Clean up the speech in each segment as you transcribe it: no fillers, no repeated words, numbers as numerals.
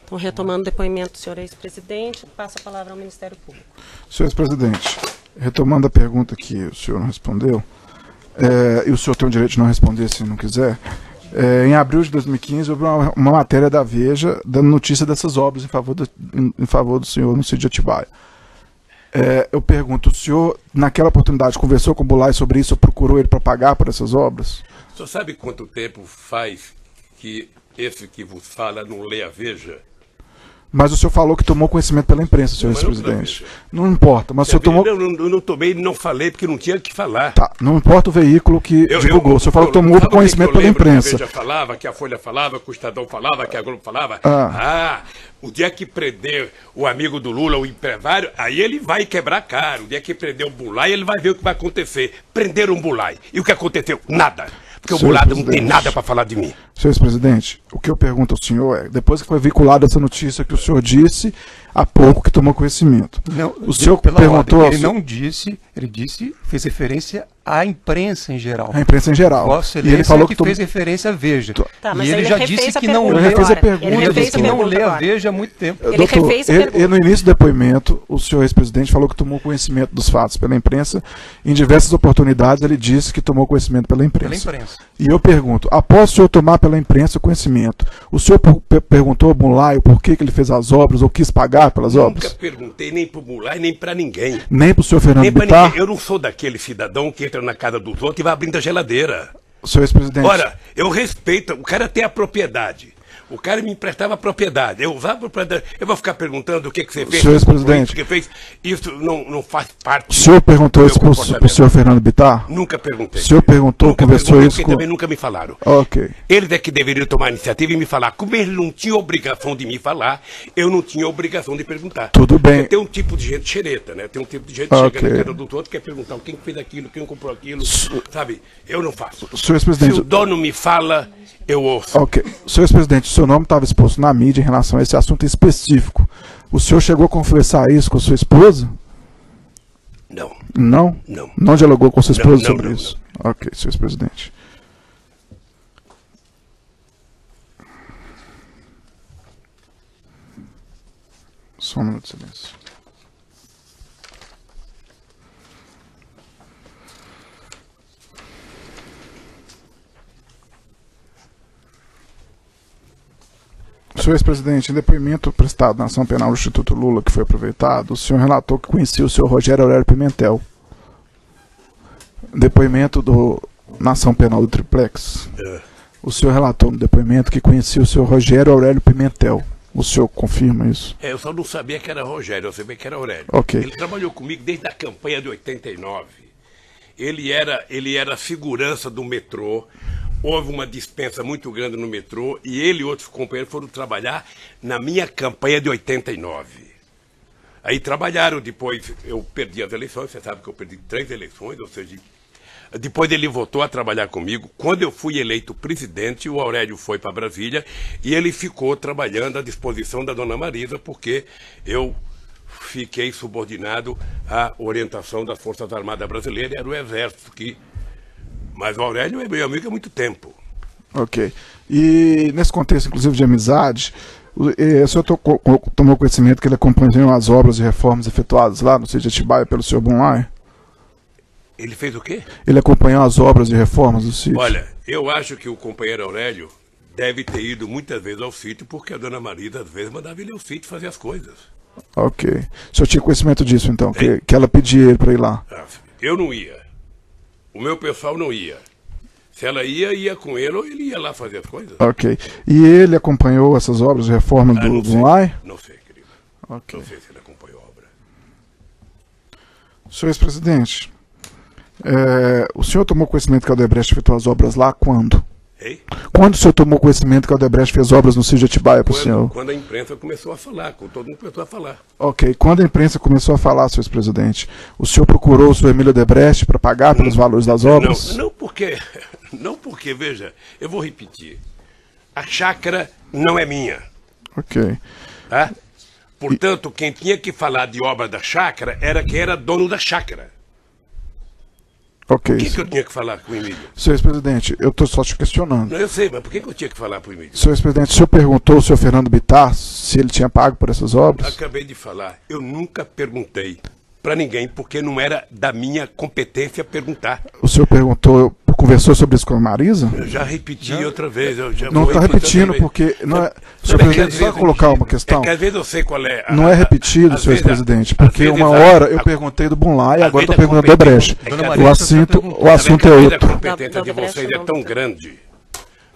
Então, retomando o depoimento do senhor ex-presidente, passo a palavra ao Ministério Público. Senhor ex-presidente, retomando a pergunta que o senhor não respondeu, e o senhor tem o direito de não responder se não quiser, em abril de 2015 houve uma matéria da Veja dando notícia dessas obras em favor do senhor no sítio de Atibaia. Eu pergunto, o senhor, naquela oportunidade, conversou com o Bulay sobre isso ou procurou ele para pagar por essas obras? O senhor sabe quanto tempo faz que esse que vos fala não lê a Veja? Mas o senhor falou que tomou conhecimento pela imprensa, senhor ex-presidente. Não importa, mas o senhor tomou... Eu não tomei, não falei porque não tinha que falar. Tá, não importa o veículo que divulgou. O senhor falou que tomou conhecimento pela imprensa. Que a Veja falava, que a Folha falava, que o Estadão falava, que a Globo falava. O dia que prender o amigo do Lula, o empresário, aí ele vai quebrar a cara. O dia que prender o Bulay, ele vai ver o que vai acontecer. Prenderam o Bulay. E o que aconteceu? Nada. Porque o Bulay não tem nada para falar de mim. Senhor ex-presidente, o que eu pergunto ao senhor é, depois que foi veiculada essa notícia que o senhor disse há pouco que tomou conhecimento, não, o senhor perguntou... Ele não disse, ele disse, fez referência à imprensa em geral. A imprensa em geral. Vossa e ele falou que fez referência à Veja. Tá, mas e ele já disse que não lê a Veja há muito tempo. Ele refez a pergunta. E no início do depoimento, o senhor ex-presidente falou que tomou conhecimento dos fatos pela imprensa. Em diversas oportunidades ele disse que tomou conhecimento pela imprensa. E eu pergunto, após o senhor tomar pela imprensa o conhecimento, o senhor perguntou ao Bulay o porquê que ele fez as obras ou quis pagar pelas obras? Nunca perguntei nem pro Bulay, nem pra ninguém. Nem pro senhor Fernando Bittar? Eu não sou daquele cidadão que entra na casa dos outros e vai abrindo a geladeira. Senhor ex-presidente. Ora, eu respeito, o cara tem a propriedade. O cara me emprestava a propriedade. Eu usava a propriedade. Eu vou ficar perguntando o que você fez. Senhor ex-presidente. O que fez. Isso não faz parte. O senhor perguntou isso para o senhor Fernando Bittar? Nunca perguntei. O senhor perguntou, conversou isso com... também nunca me falaram. Ok. Eles é que deveriam tomar a iniciativa e me falar. Como eles não tinham obrigação de me falar, eu não tinha obrigação de perguntar. Tudo bem. Porque tem um tipo de gente xereta, né? Tem um tipo de gente que chega na casa do outro, quer perguntar quem fez aquilo, quem comprou aquilo. Sabe? Eu não faço. Senhor ex-presidente... Se o dono me fala, eu ouço. Ok. Senhor ex-presidente, o seu nome estava exposto na mídia em relação a esse assunto específico. O senhor chegou a conversar isso com sua esposa? Não. Não? Não. Não dialogou com sua esposa sobre isso? Não. Ok, senhor ex-presidente. Só um minuto de silêncio. Senhor ex-presidente, em depoimento prestado na ação penal do Instituto Lula, que foi aproveitado, o senhor relatou que conhecia o senhor Rogério Aurélio Pimentel. Depoimento na ação penal do Triplex. O senhor relatou no depoimento que conhecia o senhor Rogério Aurélio Pimentel. O senhor confirma isso? Eu só não sabia que era Rogério, eu sabia que era Aurélio. Ok. Ele trabalhou comigo desde a campanha de 89. Ele era segurança do metrô. Houve uma dispensa muito grande no metrô e ele e outros companheiros foram trabalhar na minha campanha de 89. Aí trabalharam, depois eu perdi as eleições, você sabe que eu perdi 3 eleições, ou seja, depois ele voltou a trabalhar comigo. Quando eu fui eleito presidente, o Aurélio foi para Brasília e ele ficou trabalhando à disposição da dona Marisa, porque eu fiquei subordinado à orientação das Forças Armadas Brasileiras, era o Exército que... Mas o Aurélio é meu amigo há muito tempo. Ok. E nesse contexto, inclusive, de amizade, o senhor tomou conhecimento que ele acompanhou as obras e reformas efetuadas lá no sítio de Atibaia pelo senhor Bulay? Ele fez o quê? Ele acompanhou as obras e reformas do sítio. Olha, eu acho que o companheiro Aurélio deve ter ido muitas vezes ao sítio, porque a dona Marisa, às vezes, mandava ele ao sítio fazer as coisas. Ok. O senhor tinha conhecimento disso, então, que ela pedia ele para ir lá? Eu não ia. O meu pessoal não ia. Se ela ia com ele ou ele ia lá fazer as coisas. Ok. E ele acompanhou essas obras de reforma do Bulay? Não sei, querido. Okay. Não sei se ele acompanhou a obra. Senhor ex-presidente, o senhor tomou conhecimento que a Odebrecht efetuou as obras lá quando? Ei? Quando o senhor tomou conhecimento que a Odebrecht fez obras no sítio de Atibaia para o senhor? Quando a imprensa começou a falar, quando todo mundo começou a falar. Ok. Quando a imprensa começou a falar, senhor ex-presidente, o senhor procurou o senhor Emílio Odebrecht para pagar pelos valores das obras? Não porque, veja, eu vou repetir. A chácara não é minha. Ok. Tá? Portanto, quem tinha que falar de obra da chácara era quem era dono da chácara. Ok. Por que eu tinha que falar com o Emílio? Senhor ex-presidente, eu estou só te questionando. Não, eu sei, mas por que eu tinha que falar para o Emílio? Senhor ex-presidente, o senhor perguntou ao senhor Fernando Bittar se ele tinha pago por essas obras? Acabei de falar, eu nunca perguntei para ninguém, porque não era da minha competência perguntar. O senhor perguntou, conversou sobre isso com a Marisa? Eu já repeti outra vez. Eu já Não vou está repetir repetindo, outra vez. porque... Não é, Não, senhor é que presidente, às só vezes- colocar uma questão. É que às vezes eu sei qual é. Não é repetido, às senhor vezes ex-presidente, às porque vezes uma hora eu perguntei do Bunlai e às agora vezes estou perguntando do Odebrecht. É que às Dona vezes- Maria, O assunto é outro. A competência Da de Odebrecht vocês é não, tão doutor. grande.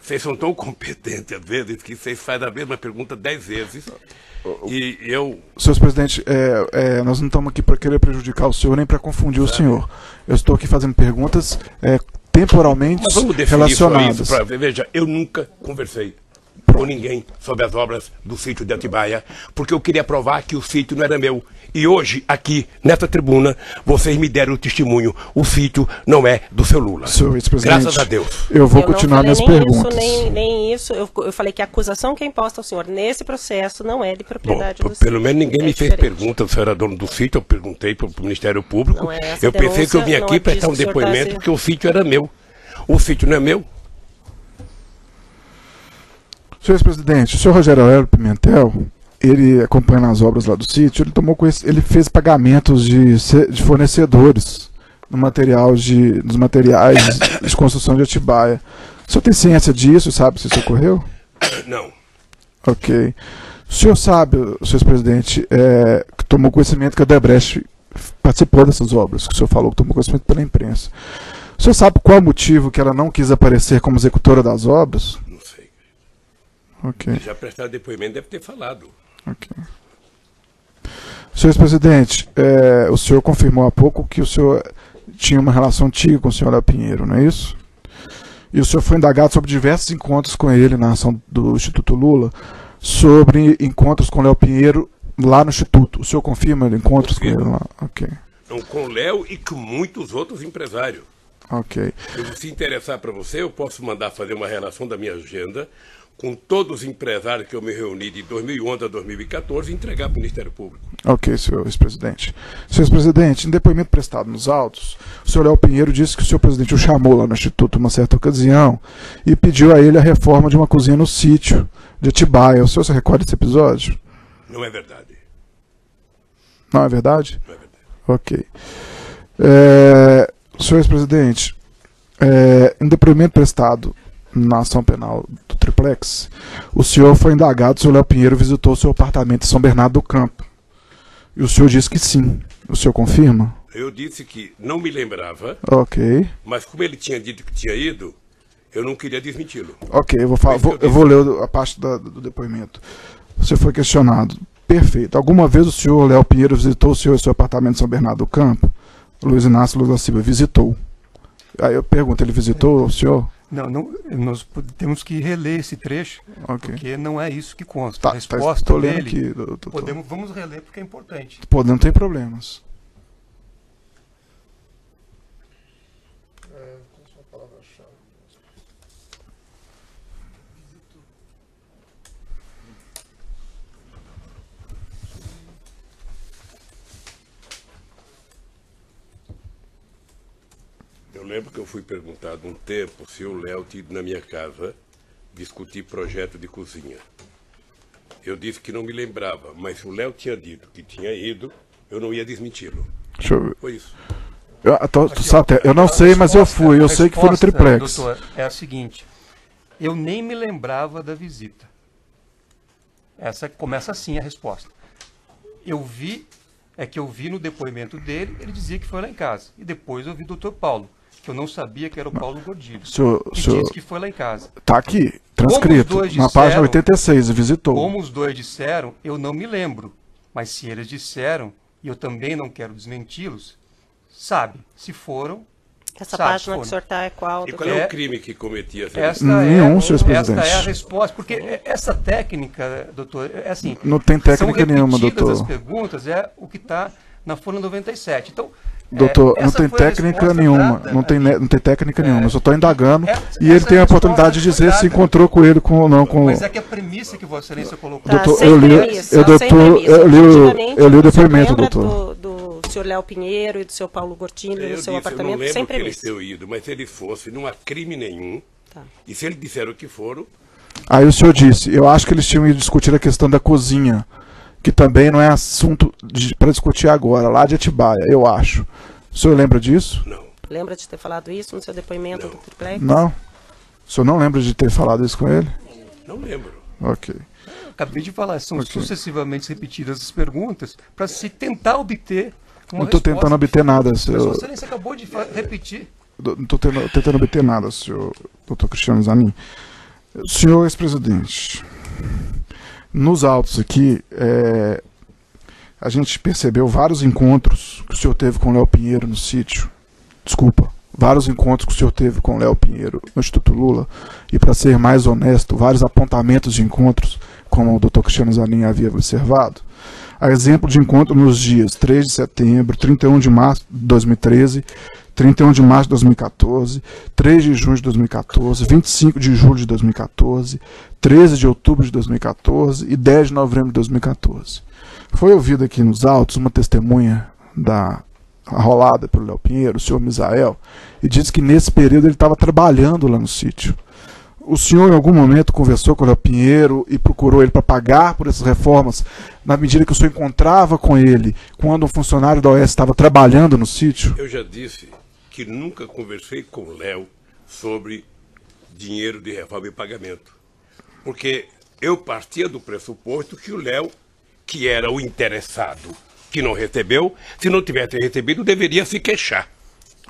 Vocês são tão competentes, às vezes, que vocês fazem a mesma pergunta 10 vezes. E eu... Senhor presidente, nós não estamos aqui para querer prejudicar o senhor nem para confundir o senhor. Eu estou aqui fazendo perguntas temporalmente Mas vamos definir isso relacionadas. pra, veja, eu nunca conversei com ninguém sobre as obras do sítio de Atibaia, porque eu queria provar que o sítio não era meu. E hoje, aqui, nessa tribuna, vocês me deram o testemunho. O sítio não é do seu Lula. Senhor ex-presidente, Graças a Deus. eu vou Eu não continuar falei minhas nem perguntas. Isso, nem isso. Eu falei que a acusação que é imposta ao senhor nesse processo não é de Bom, propriedade do pelo sítio. menos ninguém É me fez diferente. pergunta se eu era dono do sítio. Eu perguntei para o Ministério Público. Não é essa Eu pensei que eu vim denúncia, aqui não é prestar um disso que o senhor tá depoimento se- porque o sítio era meu. O sítio não é meu. Senhor ex-presidente, o senhor Rogério Aurélio Pimentel, ele acompanhando as obras lá do sítio, ele fez pagamentos de fornecedores no dos materiais de construção de Atibaia. O senhor tem ciência disso, sabe se isso ocorreu? Não. Ok. O senhor sabe, senhor ex-presidente, que tomou conhecimento que a Odebrecht participou dessas obras, que o senhor falou que tomou conhecimento pela imprensa. O senhor sabe qual o motivo que ela não quis aparecer como executora das obras? Não sei. Ok. Já prestaram depoimento, deve ter falado. Ok. Senhor ex-presidente, o senhor confirmou há pouco que o senhor tinha uma relação antiga com o senhor Léo Pinheiro, não é isso? E o senhor foi indagado sobre diversos encontros com ele na ação do Instituto Lula, sobre encontros com o Léo Pinheiro lá no Instituto. O senhor confirma encontros com ele lá? Ok. Então, com o Léo e com muitos outros empresários. Ok. Se interessar para você, eu posso mandar fazer uma relação da minha agenda com todos os empresários que eu me reuni de 2011 a 2014 e entregar para o Ministério Público. Ok, senhor ex-presidente. Senhor ex-presidente, em depoimento prestado nos autos, o senhor Léo Pinheiro disse que o senhor presidente o chamou lá no Instituto uma certa ocasião e pediu a ele a reforma de uma cozinha no sítio de Atibaia. O senhor se recorda desse episódio? Não é verdade. Não é verdade? Não é verdade. Ok. Senhor ex-presidente, em depoimento prestado na ação penal do Triplex, o senhor foi indagado se o Léo Pinheiro visitou o seu apartamento em São Bernardo do Campo. E o senhor disse que sim. O senhor confirma? Eu disse que não me lembrava, Ok. mas como ele tinha dito que tinha ido, eu não queria desmenti-lo. Ok, eu vou ler a parte do depoimento. Você foi questionado. Perfeito. Alguma vez o senhor Léo Pinheiro visitou o senhor em seu apartamento em São Bernardo do Campo? Luiz Inácio Lula da Silva visitou. Aí eu pergunto, ele visitou o senhor? Não, nós temos que reler esse trecho, Ok. porque não é isso que consta. Tá, A resposta estou lendo dele, aqui, doutor. vamos reler porque é importante. Pô, não tem problemas. Eu lembro que eu fui perguntado um tempo se o Léo tinha ido na minha casa discutir projeto de cozinha. Eu disse que não me lembrava, mas se o Léo tinha dito que tinha ido, eu não ia desmenti-lo. Deixa eu ver. Foi isso. Eu não sei, mas eu fui. Eu sei que foi no resposta, Triplex. Doutor, é a seguinte: eu nem me lembrava da visita. Essa começa assim a resposta. Eu vi no depoimento dele, ele dizia que foi lá em casa. E depois eu vi o doutor Paulo, que eu não sabia que era o Paulo Gordilho. O Que senhor disse que foi lá em casa. tá aqui, transcrito, Como os dois na página disseram- 86, visitou. Como os dois disseram, eu não me lembro. Mas se eles disseram, e eu também não quero desmenti-los, sabe, se foram, Essa sabe, página que foram. o senhor está é qual? E doutor? qual é É- o crime que cometia? Esta Nenhum, senhor esta presidente. é a resposta, porque essa técnica, doutor, é assim. Não tem técnica são nenhuma, repetidas doutor. as perguntas, é o que está na Folha 97. Então, Doutor, não essa tem foi a técnica resposta nenhuma. dada Não tem técnica nenhuma. Eu só estou indagando. essa- E ele essa tem a resposta oportunidade de dizer foi se dada. encontrou com ele com ou não. Com... Mas é que a premissa que Vossa Excelência colocou. Tá, Doutor, sem eu li- premissa, eu, sem doutor, premissa. eu li o Objetivamente, depoimento, o senhor doutor. lembra do senhor Léo Pinheiro e do seu Paulo Gortini no seu apartamento, eu não lembro sem que eles premissa. tenham ido, mas se eles fossem, não há crime nenhum. Tá. E se eles disseram que foram, Aí o senhor disse, eu acho que eles tinham ido discutir a questão da cozinha, que também não é assunto para discutir agora, lá de Atibaia, eu acho. O senhor lembra disso? não. Lembra de ter falado isso no seu depoimento do triplex? Não? O senhor não lembra de ter falado isso com ele? Não lembro. Ok. Acabei de falar, são Ok. sucessivamente repetidas as perguntas para se tentar obter uma Não estou resposta. tentando obter nada, Mas senhor. Vossa Excelência acabou de repetir. Não estou tentando obter nada, senhor doutor Cristiano Zanin. Senhor ex-presidente, nos autos aqui, a gente percebeu vários encontros que o senhor teve com o Léo Pinheiro no sítio. Desculpa, vários encontros que o senhor teve com o Léo Pinheiro no Instituto Lula. E, para ser mais honesto, vários apontamentos de encontros, como o doutor Cristiano Zanin havia observado. A exemplo de encontro nos dias 3 de setembro, 31 de março de 2013, 31 de março de 2014, 3 de junho de 2014, 25 de julho de 2014, 13 de outubro de 2014 e 10 de novembro de 2014. Foi ouvida aqui nos autos uma testemunha da arrolada pelo Léo Pinheiro, o senhor Misael, e disse que nesse período ele estava trabalhando lá no sítio. O senhor em algum momento conversou com o Léo Pinheiro e procurou ele para pagar por essas reformas, na medida que o senhor encontrava com ele quando um funcionário da OAS estava trabalhando no sítio? Eu já disse que nunca conversei com o Léo sobre dinheiro de reforma e pagamento. Porque eu partia do pressuposto que o Léo, que era o interessado, que não recebeu, se não tivesse recebido, deveria se queixar.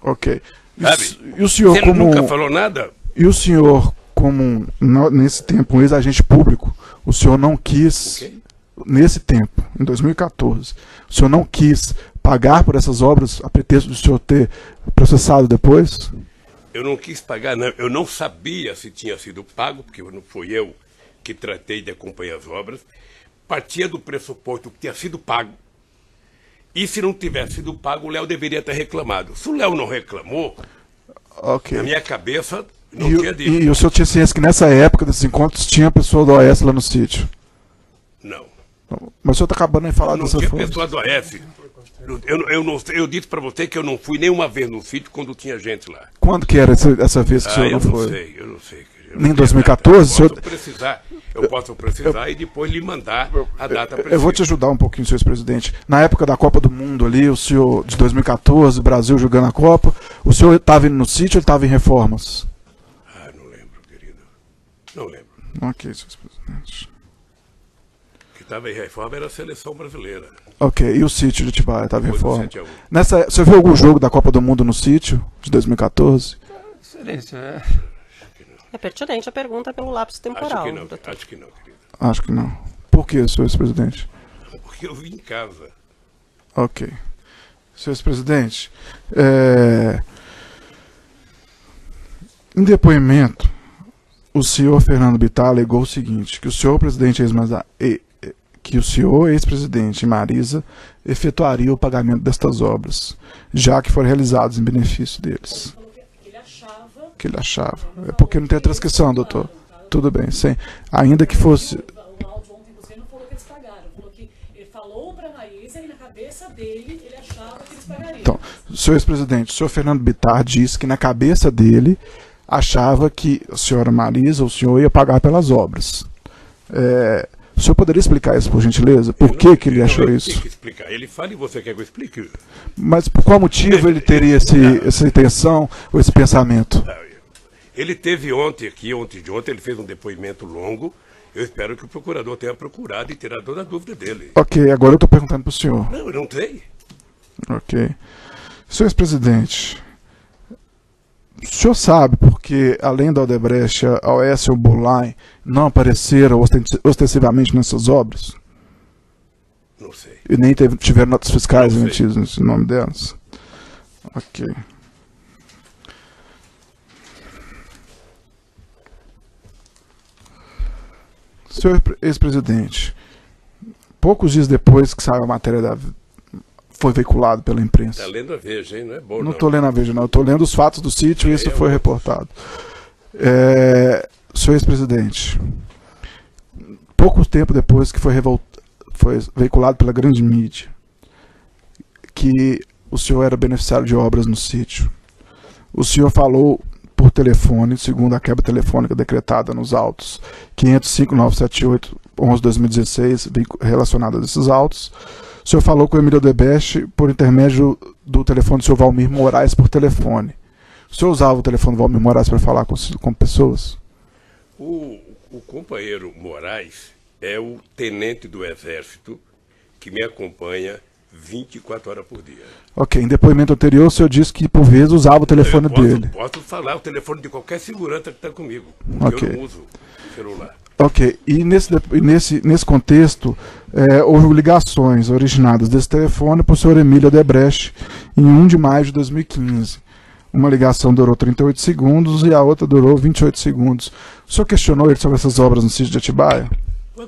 Ok. Sabe? E o senhor Você como... nunca falou nada? E o senhor, como nesse tempo um ex-agente público, o senhor não quis, Ok. nesse tempo, em 2014, o senhor não quis pagar por essas obras a pretexto do senhor ter processado depois? Eu não quis pagar, não. Eu não sabia se tinha sido pago, porque não fui eu que tratei de acompanhar as obras. Partia do pressuposto que tinha sido pago. E se não tivesse sido pago, o Léo deveria ter reclamado. Se o Léo não reclamou, Ok. na minha cabeça, não E, tinha dito. e o senhor tinha ciência que nessa época desses encontros tinha pessoa do OAS lá no sítio? Não. Mas o senhor está acabando de falar Não dessa tinha forma. pessoa do AF. Eu disse para você que eu não fui nenhuma vez no sítio quando tinha gente lá. Quando que era essa vez que o senhor eu não foi? sei, eu não sei. Eu Nem não 2014, tenho o data. senhor- Eu posso precisar e depois lhe mandar a data precisa. Eu vou te ajudar um pouquinho, senhor ex-presidente. Na época da Copa do Mundo ali, o senhor, de 2014, Brasil jogando a Copa, o senhor estava indo no sítio ou estava em reformas? Ah, não lembro, querido. Não lembro. Ok, senhor ex-presidente. O que estava em reforma era a seleção brasileira. Ok, e o sítio de Atibaia estava em Foi do reforma? 7 a 1. Você viu algum jogo da Copa do Mundo no sítio, de 2014? Excelência, É pertinente a pergunta pelo lapso Acho temporal, que não, doutor. acho que não, querido. Acho que não. Por que, senhor ex-presidente? Porque eu vim em casa. Ok. Senhor ex-presidente, em depoimento, o senhor Fernando Bittar alegou o seguinte, que o senhor presidente que o senhor ex-presidente Marisa efetuaria o pagamento destas obras, já que foram realizados em benefício deles. Que ele achava. É porque não tem a transcrição, doutor. Tudo bem, sim. Ainda que fosse... O áudio ontem você não falou que eles pagaram. Falou que ele falou para a Maísa e na cabeça dele ele achava que eles pagariam. Então, senhor ex-presidente, o senhor Fernando Bittar disse que na cabeça dele achava que a senhora Marisa, o senhor ia pagar pelas obras. O senhor poderia explicar isso, por gentileza? Por que que ele achou Eu isso? tenho que explicar. Ele fala e você quer que eu explique? Mas por qual motivo ele teria essa intenção ou esse pensamento? Ele teve ontem de ontem, ele fez um depoimento longo. Eu espero que o procurador tenha procurado e tirado toda a dúvida dele. Ok, agora eu estou perguntando para o senhor. Não, eu não sei. Ok. Senhor ex-presidente, o senhor sabe porque, além da Odebrecht, a OAS e o Bullline não apareceram ostensivamente nessas obras? Não sei. E nem tiveram notas fiscais Não sei. emitidas em nome delas? Ok. Senhor ex-presidente, poucos dias depois que saiu a matéria foi veiculado pela imprensa. Tá lendo a Veja, hein? Não é bom, Não estou lendo a Veja, não. Estou lendo os fatos do sítio e isso foi reportado. Senhor ex-presidente, pouco tempo depois que foi veiculado pela grande mídia, que o senhor era beneficiário de obras no sítio. O senhor falou por telefone, segundo a quebra telefônica decretada nos autos 505.978/11/2016, relacionada a esses autos. O senhor falou com o Emílio Odebrecht por intermédio do telefone do senhor Valmir Moraes por telefone. O senhor usava o telefone do Valmir Moraes para falar com pessoas? O companheiro Moraes é o tenente do Exército que me acompanha 24 horas por dia. Ok, em depoimento anterior o senhor disse que por vezes usava o telefone dele. Posso falar o telefone de qualquer segurança que está comigo, Ok. eu não uso celular. Ok, e nesse contexto, houve ligações originadas desse telefone para o senhor Emílio Odebrecht em 1 de maio de 2015. Uma ligação durou 38 segundos e a outra durou 28 segundos. O senhor questionou ele sobre essas obras no sítio de Atibaia?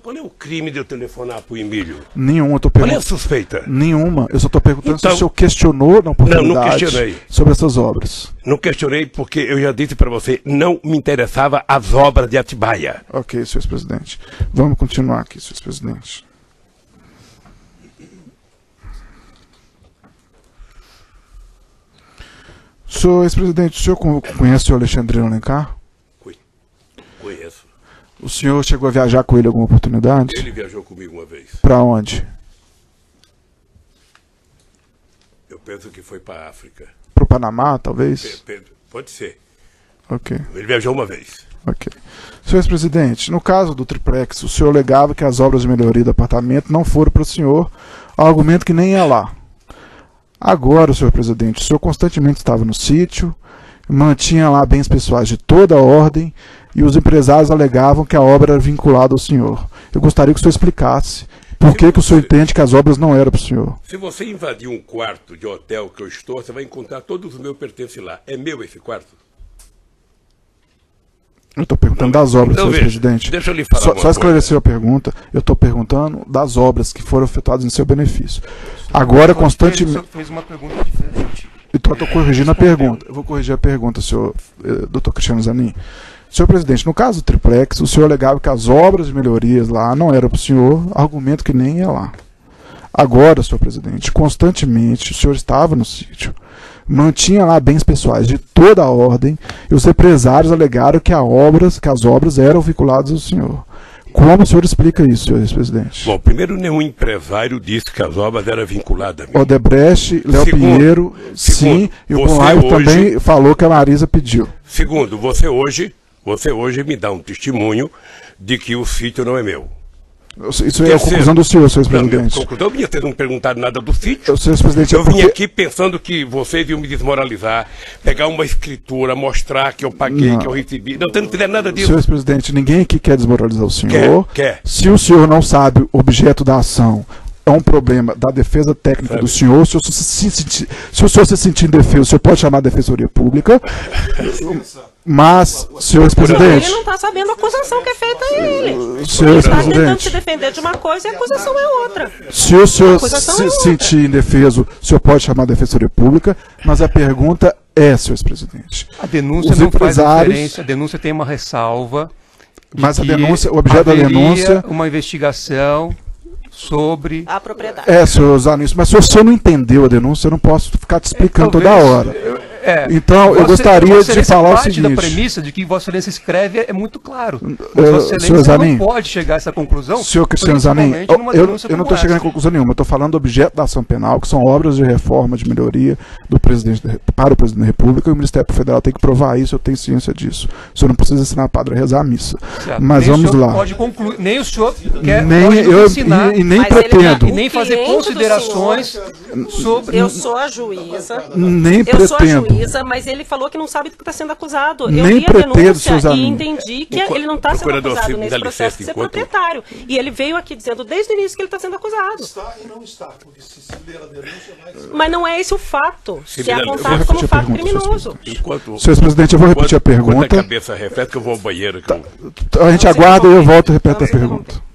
Qual é o crime de eu telefonar para o Emílio? Nenhuma, eu estou Qual é a perguntando. suspeita? Nenhuma, eu só estou perguntando Então- se o senhor questionou na oportunidade questionei. sobre essas obras. Não questionei porque eu já disse para você, não me interessava as obras de Atibaia. Ok, senhor presidente. Vamos continuar aqui, senhor presidente. Senhor ex-presidente, o senhor conhece o Alexandrino Alencar? Conheço. O senhor chegou a viajar com ele em alguma oportunidade? Ele viajou comigo uma vez. Para onde? Eu penso que foi para a África. Para o Panamá, talvez? Pode ser. Ok, Ele viajou uma vez. ok. Senhor ex-presidente, no caso do triplex, o senhor alegava que as obras de melhoria do apartamento não foram para o senhor, argumento que nem ia lá. Agora, senhor presidente, o senhor constantemente estava no sítio, mantinha lá bens pessoais de toda a ordem e os empresários alegavam que a obra era vinculada ao senhor. Eu gostaria que o senhor explicasse por que o senhor entende que as obras não eram para o senhor. Se você invadir um quarto de hotel que eu estou, você vai encontrar todos os meus pertences lá. É meu esse quarto? Eu estou perguntando das obras, Então, senhor veja, presidente. deixa eu lhe falar uma Só esclarecer coisa. a pergunta, eu estou perguntando das obras que foram efetuadas em seu benefício. Agora, Ele constantemente... fez uma pergunta diferente. Então, eu estou corrigindo a pergunta. Eu vou corrigir a pergunta, senhor doutor Cristiano Zanin. Senhor presidente, no caso do triplex, o senhor alegava que as obras de melhorias lá não eram para o senhor, argumento que nem ia lá. Agora, senhor presidente, constantemente o senhor estava no sítio, mantinha lá bens pessoais de toda a ordem e os empresários alegaram que as obras eram vinculadas ao senhor. Como o senhor explica isso, senhor ex-presidente? Bom, primeiro, nenhum empresário disse que as obras eram vinculadas a mim. Odebrecht, Léo Pinheiro, sim, e o você Conrado hoje- também falou que a Marisa pediu. Segundo, você hoje me dá um testemunho de que o sítio não é meu. Isso é a conclusão do senhor, senhor Não, minha ex-presidente. conclusão, vocês não me perguntaram nada do sítio. Senhor ex-presidente, Eu vim aqui pensando que vocês iam me desmoralizar, pegar uma escritura, mostrar que eu paguei, Não. que eu recebi. Não, vocês não fizeram nada disso. Senhor ex-presidente, ninguém aqui quer desmoralizar o senhor. Quer. Se o senhor não sabe o objeto da ação, é um problema da defesa técnica do senhor. Se o senhor se sentir indefeso, o senhor pode chamar a Defensoria Pública. Mas, senhor ex-presidente, Ele não está sabendo a acusação que é feita a ele. senhor Ele está tentando se ex-presidente, defender de uma coisa e a acusação é outra. se o senhor acusação se é outra. sentir indefeso, o senhor pode chamar a Defensoria Pública, mas a pergunta é, senhor ex-presidente. A denúncia Os não faz empresários- referência, a denúncia tem uma ressalva. de Mas a que denúncia, o objeto da haveria denúncia... uma investigação sobre... A propriedade. senhor Zanin, mas se o senhor não entendeu a denúncia, eu não posso ficar te explicando toda hora. Então, eu gostaria Vossa de Excelência falar o parte da seguinte. premissa de que Vossa Excelência escreve é muito claro. senhor Vossa Excelência Zanin, não pode chegar a essa conclusão. Senhor Cristiano Zanin, principalmente numa denúncia eu não como estou chegando a essa. conclusão nenhuma, eu estou falando do objeto da ação penal, que são obras de reforma, de melhoria do presidente para o presidente da República, e o Ministério Federal tem que provar isso, eu tenho ciência disso. O senhor não precisa ensinar a padre a rezar a missa. Certo. Mas Nem o vamos senhor lá. Pode concluir, nem o senhor quer Nem pode eu ensinar e nem Mas ele pretendo. e nem fazer cliente do considerações sobre... Eu sou a juíza. Nem Eu sou a pretendo. juíza, mas ele falou que não sabe do que está sendo acusado. Eu Nem li a pretendo, denúncia seu Zanin. e entendi que ele não está sendo Procurador, acusado se me nesse dá processo licença, de ser enquanto- proprietário. E ele veio aqui dizendo desde o início que ele está sendo acusado. Está e não está, porque se ler a denúncia vai... Mas não é esse o fato. Se é eu apontado vou como repetir a fato pergunta, criminoso. Enquanto, Senhor presidente, eu vou repetir a enquanto pergunta. a cabeça reflete que eu vou ao banheiro. Que eu... A gente aguarda e eu volto e repito a pergunta.